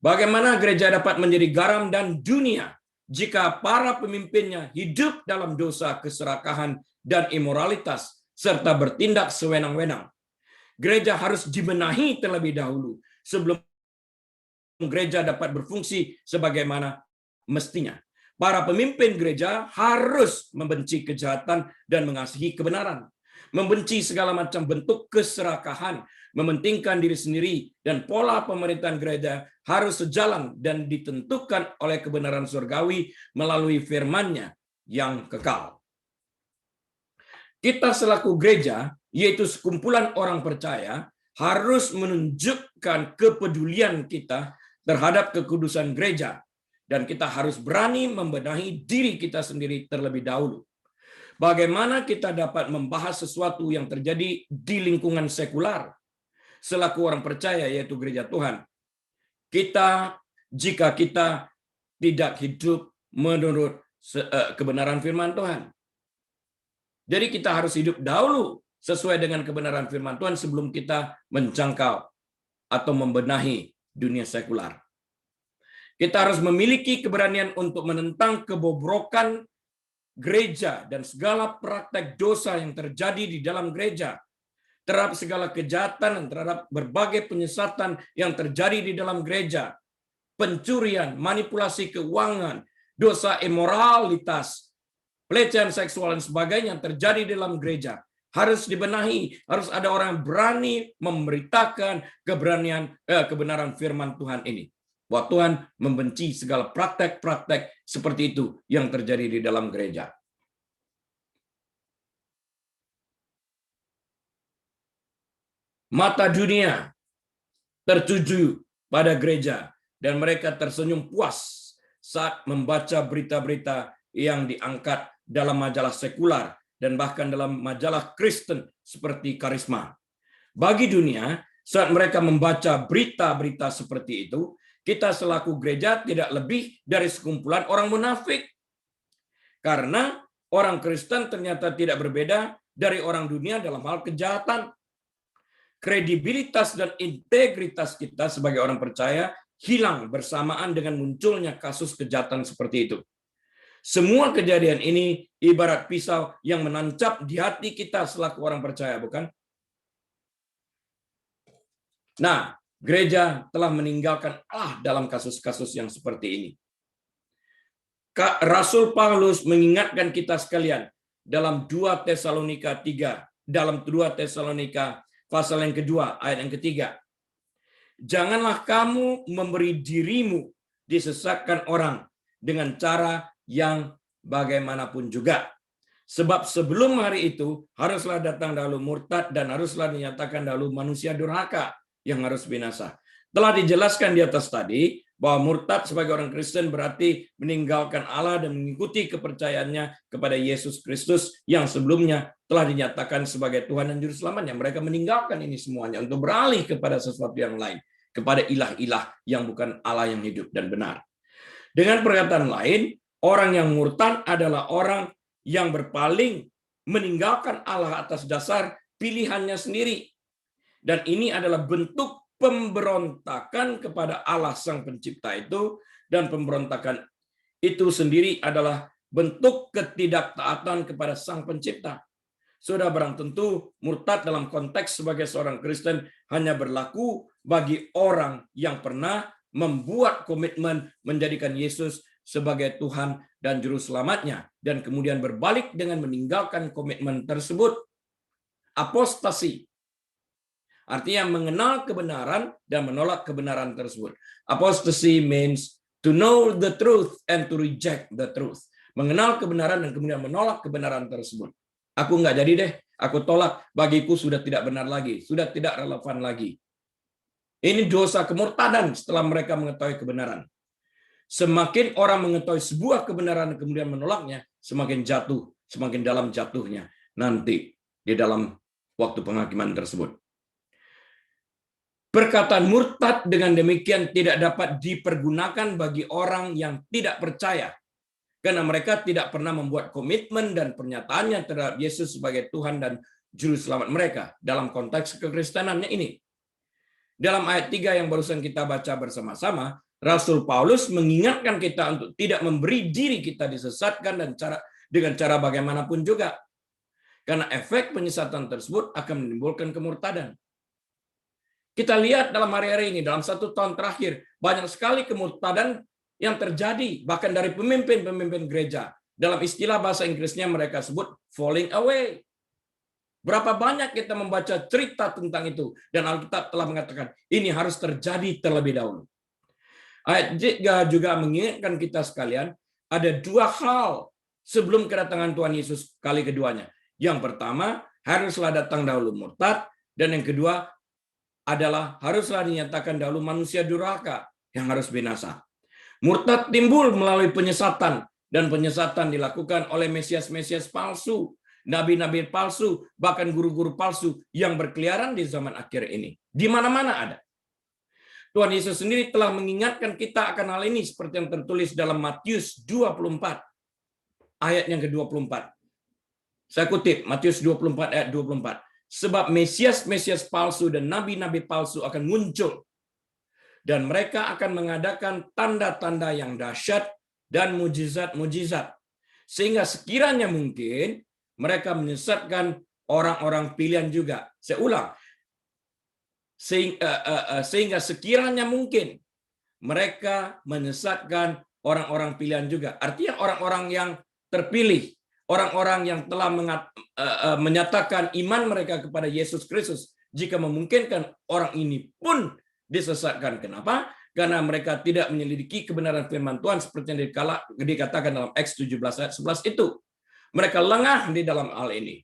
Bagaimana gereja dapat menjadi garam dan dunia jika para pemimpinnya hidup dalam dosa, keserakahan, dan imoralitas, serta bertindak sewenang-wenang? Gereja harus dibenahi terlebih dahulu sebelum gereja dapat berfungsi sebagaimana mestinya. Para pemimpin gereja harus membenci kejahatan dan mengasihi kebenaran. Membenci segala macam bentuk keserakahan, mementingkan diri sendiri, dan pola pemerintahan gereja harus sejalan dan ditentukan oleh kebenaran surgawi melalui firman-Nya yang kekal. Kita selaku gereja, yaitu sekumpulan orang percaya, harus menunjukkan kepedulian kita terhadap kekudusan gereja. Dan kita harus berani membenahi diri kita sendiri terlebih dahulu. Bagaimana kita dapat membahas sesuatu yang terjadi di lingkungan sekular selaku orang percaya, yaitu gereja Tuhan? Jika kita tidak hidup menurut kebenaran firman Tuhan. Jadi kita harus hidup dahulu sesuai dengan kebenaran firman Tuhan sebelum kita menjangkau atau membenahi dunia sekular. Kita harus memiliki keberanian untuk menentang kebobrokan gereja dan segala praktek dosa yang terjadi di dalam gereja. terhadap segala kejahatan, terhadap berbagai penyesatan yang terjadi di dalam gereja, pencurian, manipulasi keuangan, dosa imoralitas, pelecehan seksual dan sebagainya yang terjadi di dalam gereja harus dibenahi. Harus ada orang yang berani memberitakan kebenaran firman Tuhan ini. Bahwa Tuhan membenci segala praktek-praktek seperti itu yang terjadi di dalam gereja. Mata dunia tertuju pada gereja dan mereka tersenyum puas saat membaca berita-berita yang diangkat dalam majalah sekular dan bahkan dalam majalah Kristen seperti Karisma. Bagi dunia, saat mereka membaca berita-berita seperti itu, kita selaku gereja tidak lebih dari sekumpulan orang munafik. Karena orang Kristen ternyata tidak berbeda dari orang dunia dalam hal kejahatan. Kredibilitas dan integritas kita sebagai orang percaya hilang bersamaan dengan munculnya kasus kejahatan seperti itu. Semua kejadian ini ibarat pisau yang menancap di hati kita selaku orang percaya, bukan? Nah, gereja telah meninggalkan Allah dalam kasus-kasus yang seperti ini. Rasul Paulus mengingatkan kita sekalian dalam 2 Tesalonika 3, dalam 2 Tesalonika pasal yang kedua, ayat yang ketiga. Janganlah kamu memberi dirimu disesatkan orang dengan cara yang bagaimanapun juga. Sebab sebelum hari itu, haruslah datang dahulu murtad dan haruslah dinyatakan dahulu manusia durhaka yang harus binasa. Telah dijelaskan di atas tadi, bahwa murtad sebagai orang Kristen berarti meninggalkan Allah dan mengikuti kepercayaannya kepada Yesus Kristus yang sebelumnya telah dinyatakan sebagai Tuhan dan Juru Selamatnya. Mereka meninggalkan ini semuanya untuk beralih kepada sesuatu yang lain, kepada ilah-ilah yang bukan Allah yang hidup dan benar. Dengan perkataan lain, orang yang murtad adalah orang yang berpaling meninggalkan Allah atas dasar pilihannya sendiri. Dan ini adalah bentuk pemberontakan kepada Allah Sang Pencipta itu, dan pemberontakan itu sendiri adalah bentuk ketidaktaatan kepada Sang Pencipta. Sudah barang tentu murtad dalam konteks sebagai seorang Kristen hanya berlaku bagi orang yang pernah membuat komitmen menjadikan Yesus sebagai Tuhan dan Juru Selamatnya, dan kemudian berbalik dengan meninggalkan komitmen tersebut. Apostasi artinya mengenal kebenaran dan menolak kebenaran tersebut. Apostasy means to know the truth and to reject the truth. Mengenal kebenaran dan kemudian menolak kebenaran tersebut. Aku nggak jadi deh, aku tolak, bagiku sudah tidak benar lagi, sudah tidak relevan lagi. Ini dosa kemurtadan setelah mereka mengetahui kebenaran. Semakin orang mengetahui sebuah kebenaran dan kemudian menolaknya, semakin jatuh, semakin dalam jatuhnya nanti di dalam waktu penghakiman tersebut. Perkataan murtad dengan demikian tidak dapat dipergunakan bagi orang yang tidak percaya, karena mereka tidak pernah membuat komitmen dan pernyataannya terhadap Yesus sebagai Tuhan dan Juru Selamat mereka dalam konteks kekristenannya ini. Dalam ayat 3 yang barusan kita baca bersama-sama, Rasul Paulus mengingatkan kita untuk tidak memberi diri kita disesatkan dan dengan cara bagaimanapun juga. Karena efek penyesatan tersebut akan menimbulkan kemurtadan. Kita lihat dalam hari-hari ini, dalam 1 tahun terakhir, banyak sekali kemurtadan yang terjadi, bahkan dari pemimpin-pemimpin gereja. Dalam istilah bahasa Inggrisnya mereka sebut falling away. Berapa banyak kita membaca cerita tentang itu, dan Alkitab telah mengatakan ini harus terjadi terlebih dahulu. Ayat 3 juga mengingatkan kita sekalian, ada 2 hal sebelum kedatangan Tuhan Yesus kali keduanya. Yang pertama, haruslah datang dahulu murtad, dan yang kedua adalah haruslah dinyatakan dahulu manusia durhaka yang harus binasa. Murtad timbul melalui penyesatan, dan penyesatan dilakukan oleh Mesias-Mesias palsu, nabi-nabi palsu, bahkan guru-guru palsu yang berkeliaran di zaman akhir ini. Di mana-mana ada. Tuhan Yesus sendiri telah mengingatkan kita akan hal ini seperti yang tertulis dalam Matius 24, ayat yang ke-24. Saya kutip, Matius 24 ayat 24. Sebab Mesias-Mesias palsu dan nabi-nabi palsu akan muncul. Dan mereka akan mengadakan tanda-tanda yang dahsyat dan mujizat-mujizat. Sehingga sekiranya mungkin mereka menyesatkan orang-orang pilihan juga. Saya ulang, sehingga sekiranya mungkin mereka menyesatkan orang-orang pilihan juga. Artinya orang-orang yang terpilih, orang-orang yang telah menyatakan iman mereka kepada Yesus Kristus, jika memungkinkan orang ini pun disesatkan. Kenapa? Karena mereka tidak menyelidiki kebenaran firman Tuhan seperti yang dikatakan dalam Acts 17 ayat 11 itu. Mereka lengah di dalam hal ini.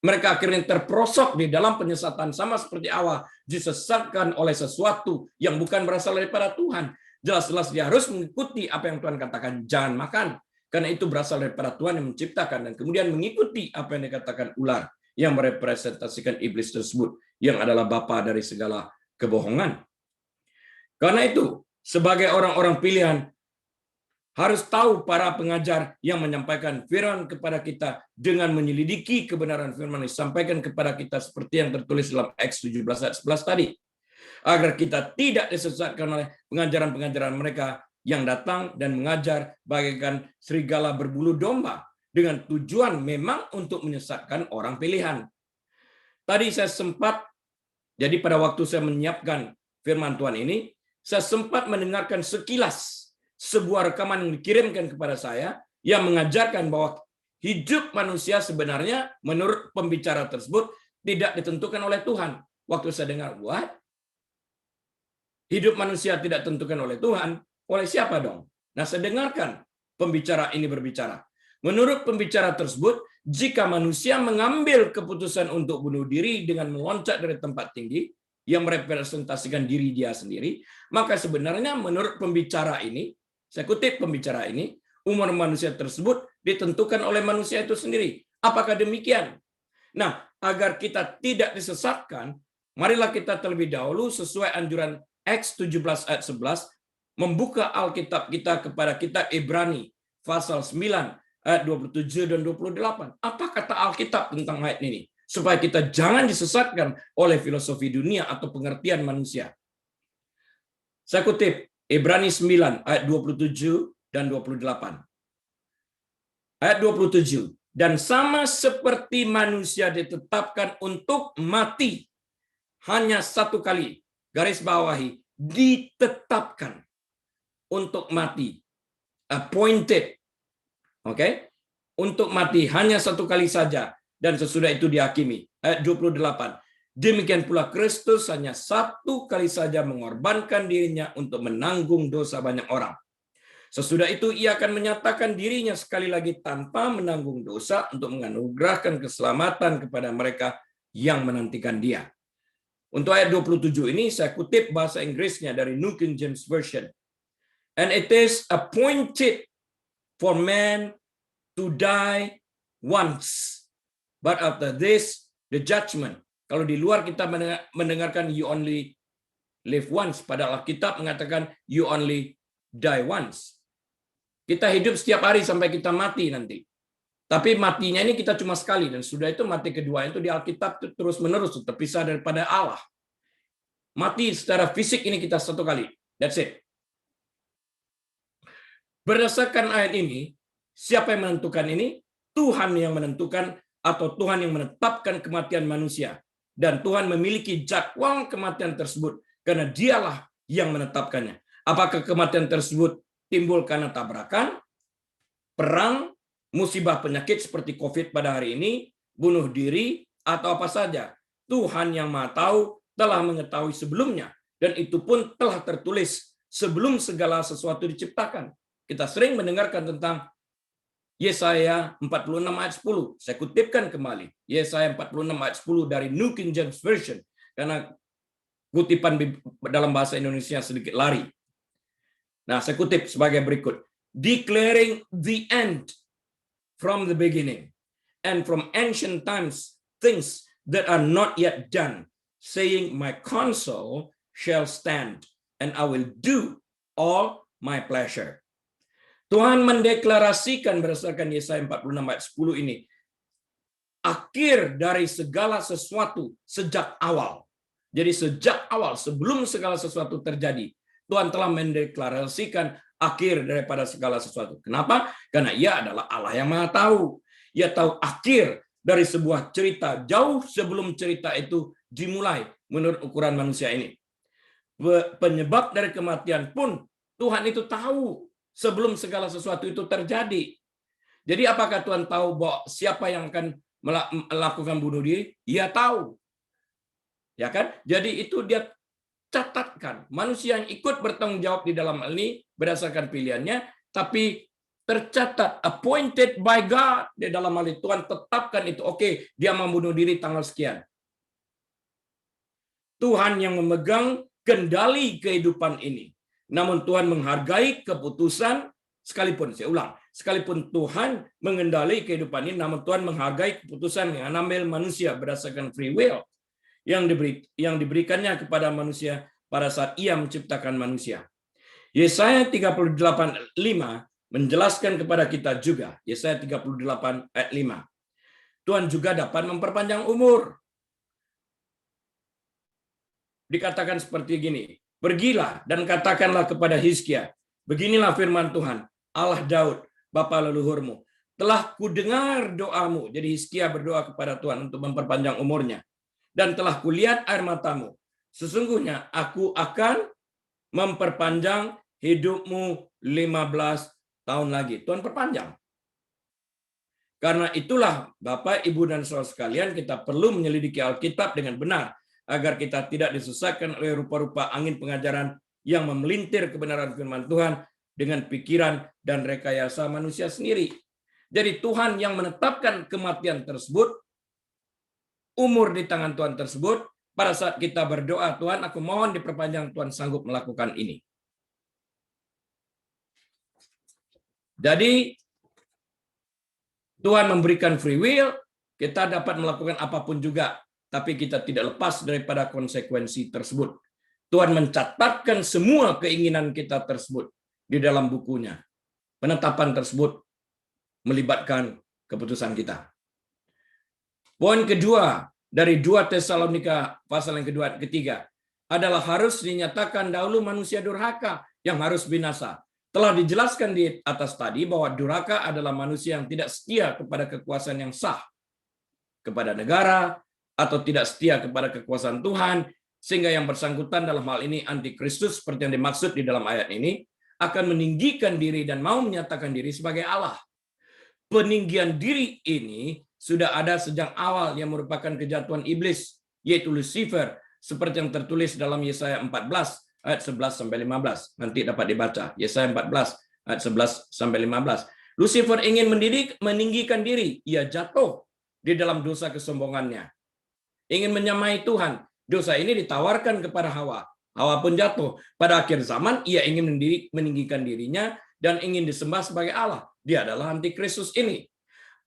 Mereka akhirnya terperosok di dalam penyesatan sama seperti awal, disesatkan oleh sesuatu yang bukan berasal daripada Tuhan. Jelas-jelas dia harus mengikuti apa yang Tuhan katakan, jangan makan. Karena itu berasal daripada Tuhan yang menciptakan, dan kemudian mengikuti apa yang dikatakan ular yang merepresentasikan iblis tersebut, yang adalah bapa dari segala kebohongan. Karena itu, sebagai orang-orang pilihan, harus tahu para pengajar yang menyampaikan firman kepada kita dengan menyelidiki kebenaran firman yang disampaikan kepada kita seperti yang tertulis dalam Acts 17 ayat 11 tadi. Agar kita tidak disesatkan oleh pengajaran-pengajaran mereka yang datang dan mengajar bagaikan serigala berbulu domba dengan tujuan memang untuk menyesatkan orang pilihan. Tadi saya sempat, jadi pada waktu saya menyiapkan firman Tuhan ini, saya sempat mendengarkan sekilas sebuah rekaman yang dikirimkan kepada saya yang mengajarkan bahwa hidup manusia sebenarnya menurut pembicara tersebut tidak ditentukan oleh Tuhan. Waktu saya dengar, what? Hidup manusia tidak ditentukan oleh Tuhan, oleh siapa dong? Nah, saya dengarkan pembicara ini berbicara. Menurut pembicara tersebut, jika manusia mengambil keputusan untuk bunuh diri dengan meloncat dari tempat tinggi, yang merepresentasikan diri dia sendiri, maka sebenarnya menurut pembicara ini, saya kutip pembicara ini, umur manusia tersebut ditentukan oleh manusia itu sendiri. Apakah demikian? Nah, agar kita tidak disesatkan, marilah kita terlebih dahulu sesuai anjuran Acts 17 ayat 11, membuka Alkitab kita kepada kitab Ibrani, pasal 9 ayat 27 dan 28. Apa kata Alkitab tentang ayat ini? Supaya kita jangan disesatkan oleh filosofi dunia atau pengertian manusia. Saya kutip Ibrani 9 ayat 27 dan 28. Ayat 27. Dan sama seperti manusia ditetapkan untuk mati hanya satu kali, garis bawahi, ditetapkan untuk mati. Appointed. Oke? Untuk mati hanya satu kali saja. Dan sesudah itu dihakimi. Ayat 28. Demikian pula Kristus hanya satu kali saja mengorbankan dirinya untuk menanggung dosa banyak orang. Sesudah itu ia akan menyatakan dirinya sekali lagi tanpa menanggung dosa untuk menganugerahkan keselamatan kepada mereka yang menantikan dia. Untuk ayat 27 ini saya kutip bahasa Inggrisnya dari New King James Version. And it is appointed for man to die once, but after this the judgment. Kalau di luar kita mendengarkan you only live once, padahal Alkitab mengatakan you only die once. Kita hidup setiap hari sampai kita mati nanti. Tapi matinya ini kita cuma sekali, dan sudah itu mati kedua itu di Alkitab terus-menerus terpisah daripada Allah. Mati secara fisik ini kita satu kali. That's it. Berdasarkan ayat ini, siapa yang menentukan ini? Tuhan yang menentukan atau Tuhan yang menetapkan kematian manusia. Dan Tuhan memiliki jadwal kematian tersebut karena dialah yang menetapkannya. Apakah kematian tersebut timbul karena tabrakan, perang, musibah penyakit seperti COVID pada hari ini, bunuh diri, atau apa saja? Tuhan yang Maha Tahu telah mengetahui sebelumnya, dan itu pun telah tertulis sebelum segala sesuatu diciptakan. Kita sering mendengarkan tentang Yesaya 46 ayat 10. Saya kutipkan kembali. Yesaya 46 ayat 10 dari New King James Version. Karena kutipan dalam bahasa Indonesia sedikit lari. Nah, saya kutip sebagai berikut. Declaring the end from the beginning, and from ancient times things that are not yet done, saying my counsel shall stand, and I will do all my pleasure. Tuhan mendeklarasikan berdasarkan Yesaya 46 ayat 10 ini, akhir dari segala sesuatu sejak awal. Jadi sejak awal, sebelum segala sesuatu terjadi, Tuhan telah mendeklarasikan akhir daripada segala sesuatu. Kenapa? Karena Ia adalah Allah yang Maha Tahu. Ia tahu akhir dari sebuah cerita jauh sebelum cerita itu dimulai menurut ukuran manusia ini. Penyebab dari kematian pun Tuhan itu tahu sebelum segala sesuatu itu terjadi. Jadi apakah Tuhan tahu bahwa siapa yang akan melakukan bunuh diri? Dia tahu. Ya kan? Jadi itu dia catatkan. Manusia yang ikut bertanggung jawab di dalam hal ini berdasarkan pilihannya, tapi tercatat, appointed by God di dalam hal itu. Tuhan tetapkan itu. Oke, dia membunuh diri tanggal sekian. Tuhan yang memegang kendali kehidupan ini. Namun Tuhan menghargai keputusan, sekalipun, saya ulang, sekalipun Tuhan mengendali kehidupan ini, namun Tuhan menghargai keputusan yang mengambil manusia berdasarkan free will yang diberikannya kepada manusia pada saat Ia menciptakan manusia. Yesaya 38:5 menjelaskan kepada kita juga, Yesaya 38 ayat 5. Tuhan juga dapat memperpanjang umur. Dikatakan seperti gini, pergilah dan katakanlah kepada Hizkia, beginilah firman Tuhan, Allah Daud, bapa leluhurmu, telah kudengar doamu. Jadi Hizkia berdoa kepada Tuhan untuk memperpanjang umurnya. Dan telah kulihat air matamu. Sesungguhnya aku akan memperpanjang hidupmu 15 tahun lagi. Tuhan perpanjang. Karena itulah Bapak, Ibu, dan saudara sekalian, kita perlu menyelidiki Alkitab dengan benar agar kita tidak disesatkan oleh rupa-rupa angin pengajaran yang memelintir kebenaran firman Tuhan dengan pikiran dan rekayasa manusia sendiri. Jadi Tuhan yang menetapkan kematian tersebut, umur di tangan Tuhan tersebut, pada saat kita berdoa, Tuhan aku mohon diperpanjang, Tuhan sanggup melakukan ini. Jadi Tuhan memberikan free will, kita dapat melakukan apapun juga, tapi kita tidak lepas daripada konsekuensi tersebut. Tuhan mencatatkan semua keinginan kita tersebut di dalam bukunya. Penetapan tersebut melibatkan keputusan kita. Poin kedua dari 2 Tesalonika pasal yang kedua ketiga adalah harus dinyatakan dahulu manusia durhaka yang harus binasa. Telah dijelaskan di atas tadi bahwa durhaka adalah manusia yang tidak setia kepada kekuasaan yang sah, kepada negara, atau tidak setia kepada kekuasaan Tuhan, sehingga yang bersangkutan dalam hal ini antikristus seperti yang dimaksud di dalam ayat ini, akan meninggikan diri dan mau menyatakan diri sebagai Allah. Peninggian diri ini sudah ada sejak awal yang merupakan kejatuhan iblis, yaitu Lucifer, seperti yang tertulis dalam Yesaya 14 ayat 11 sampai 15. Nanti dapat dibaca Yesaya 14 ayat 11 sampai 15. Lucifer ingin meninggikan diri, ia jatuh di dalam dosa kesombongannya. Ingin menyamai Tuhan. Dosa ini ditawarkan kepada Hawa. Hawa pun jatuh. Pada akhir zaman ia ingin meninggikan dirinya dan ingin disembah sebagai Allah. Dia adalah antikristus ini.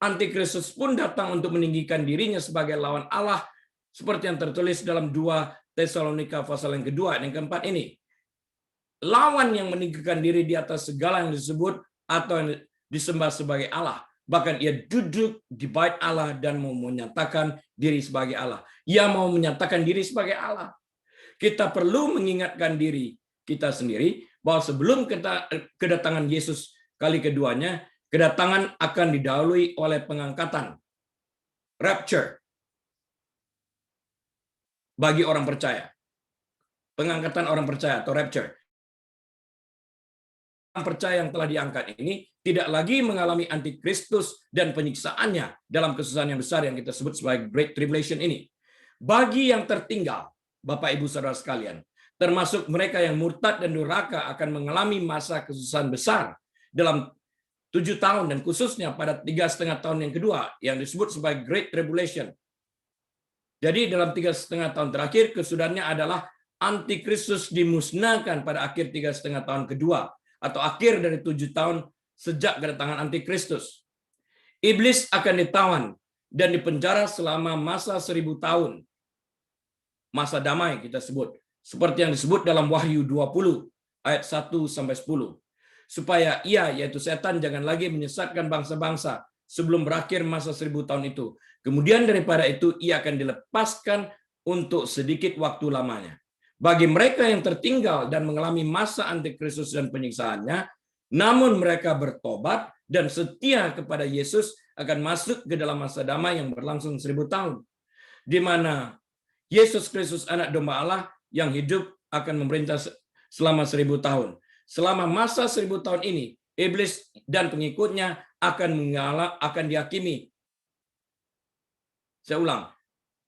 Antikristus pun datang untuk meninggikan dirinya sebagai lawan Allah, seperti yang tertulis dalam 2 Tesalonika pasal yang kedua dan keempat ini. Lawan yang meninggikan diri di atas segala yang disebut atau yang disembah sebagai Allah. Bahkan ia duduk di bait Allah dan mau menyatakan diri sebagai Allah. Ia mau menyatakan diri sebagai Allah. Kita perlu mengingatkan diri kita sendiri bahwa sebelum kedatangan Yesus kali keduanya, kedatangan akan didahului oleh pengangkatan, rapture, bagi orang percaya. Pengangkatan orang percaya atau rapture. Orang percaya yang telah diangkat ini tidak lagi mengalami antikristus dan penyiksaannya dalam kesusahan yang besar yang kita sebut sebagai Great Tribulation ini. Bagi yang tertinggal, Bapak Ibu Saudara sekalian, termasuk mereka yang murtad dan durhaka akan mengalami masa kesusahan besar dalam 7 tahun dan khususnya pada 3,5 tahun yang kedua yang disebut sebagai Great Tribulation. Jadi dalam 3,5 tahun terakhir kesudahannya adalah antikristus dimusnahkan pada akhir 3,5 tahun kedua atau akhir dari 7 tahun sejak kedatangan antikristus. Iblis akan ditawan dan dipenjara selama masa 1000 tahun. Masa damai kita sebut. Seperti yang disebut dalam Wahyu 20 ayat 1-10. Supaya ia, yaitu setan, jangan lagi menyesatkan bangsa-bangsa sebelum berakhir masa 1000 tahun itu. Kemudian daripada itu, ia akan dilepaskan untuk sedikit waktu lamanya. Bagi mereka yang tertinggal dan mengalami masa antikristus dan penyiksaannya, namun mereka bertobat dan setia kepada Yesus akan masuk ke dalam masa damai yang berlangsung 1000 tahun. Di mana Yesus Kristus anak domba Allah yang hidup akan memerintah selama 1000 tahun. Selama masa 1000 tahun ini, iblis dan pengikutnya akan dihakimi. Saya ulang,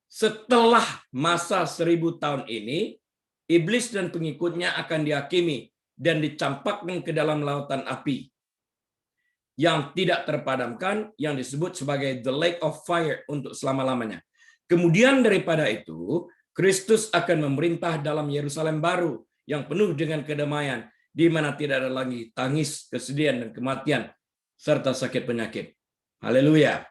setelah masa 1000 tahun ini, iblis dan pengikutnya akan dihakimi dan dicampakkan ke dalam lautan api yang tidak terpadamkan, yang disebut sebagai the lake of fire untuk selama-lamanya. Kemudian daripada itu, Kristus akan memerintah dalam Yerusalem baru yang penuh dengan kedamaian, di mana tidak ada lagi tangis, kesedihan, dan kematian, serta sakit penyakit. Haleluya.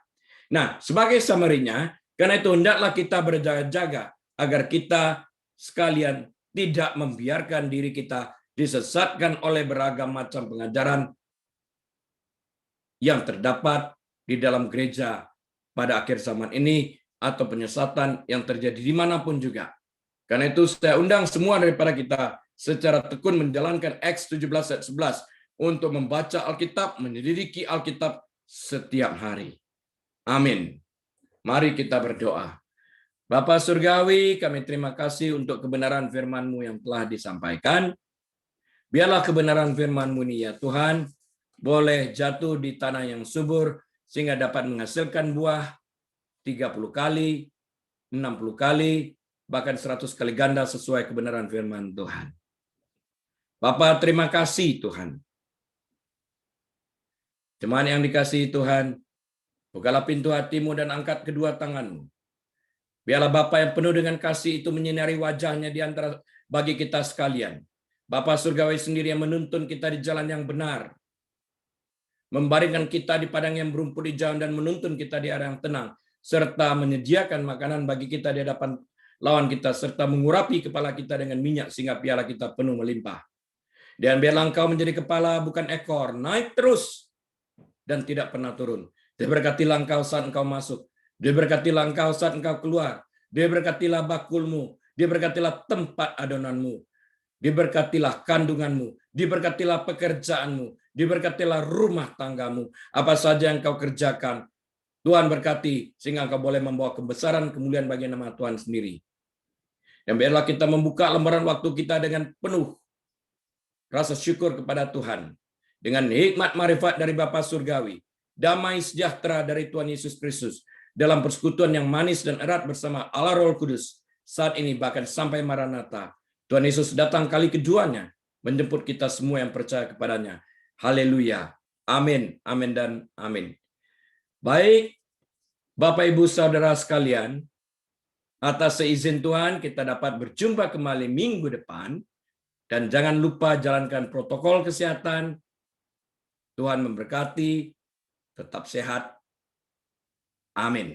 Nah, sebagai summary-nya, karena itu hendaklah kita berjaga-jaga agar kita sekalian tidak membiarkan diri kita disesatkan oleh beragam macam pengajaran yang terdapat di dalam gereja pada akhir zaman ini, atau penyesatan yang terjadi dimanapun juga. Karena itu saya undang semua daripada kita secara tekun menjalankan Acts 17 ayat 11 untuk membaca Alkitab, menyelidiki Alkitab setiap hari. Amin. Mari kita berdoa. Bapa Surgawi, kami terima kasih untuk kebenaran firman-Mu yang telah disampaikan. Biarlah kebenaran firman-Mu ini ya Tuhan, boleh jatuh di tanah yang subur, sehingga dapat menghasilkan buah 30 kali, 60 kali, bahkan 100 kali ganda sesuai kebenaran firman Tuhan. Bapa, terima kasih Tuhan. Jemaat yang dikasihi Tuhan, bukalah pintu hatimu dan angkat kedua tanganmu. Biarlah Bapa yang penuh dengan kasih itu menyinari wajahnya di antara bagi kita sekalian. Bapa Surgawi sendiri yang menuntun kita di jalan yang benar, membaringkan kita di padang yang berumput hijau dan menuntun kita di area yang tenang, serta menyediakan makanan bagi kita di hadapan lawan kita, serta mengurapi kepala kita dengan minyak sehingga piala kita penuh melimpah. Dan biarlah Engkau menjadi kepala bukan ekor, naik terus dan tidak pernah turun. Diberkatilah Engkau saat Engkau masuk, diberkatilah Engkau saat Engkau keluar, diberkatilah bakulmu, diberkatilah tempat adonanmu, diberkatilah kandunganmu, diberkatilah pekerjaanmu, diberkatilah rumah tanggamu, apa saja yang Engkau kerjakan, Tuhan berkati, sehingga Engkau boleh membawa kebesaran kemuliaan bagi nama Tuhan sendiri. Dan biarlah kita membuka lembaran waktu kita dengan penuh rasa syukur kepada Tuhan. Dengan hikmat marifat dari Bapa Surgawi, damai sejahtera dari Tuhan Yesus Kristus, dalam persekutuan yang manis dan erat bersama Allah Roh Kudus, saat ini bahkan sampai Maranatha. Tuhan Yesus datang kali keduanya, menjemput kita semua yang percaya kepadanya. Haleluya. Amin, amin, dan amin. Baik, Bapak Ibu Saudara sekalian, atas seizin Tuhan kita dapat berjumpa kembali minggu depan, dan jangan lupa jalankan protokol kesehatan. Tuhan memberkati, tetap sehat. Amin.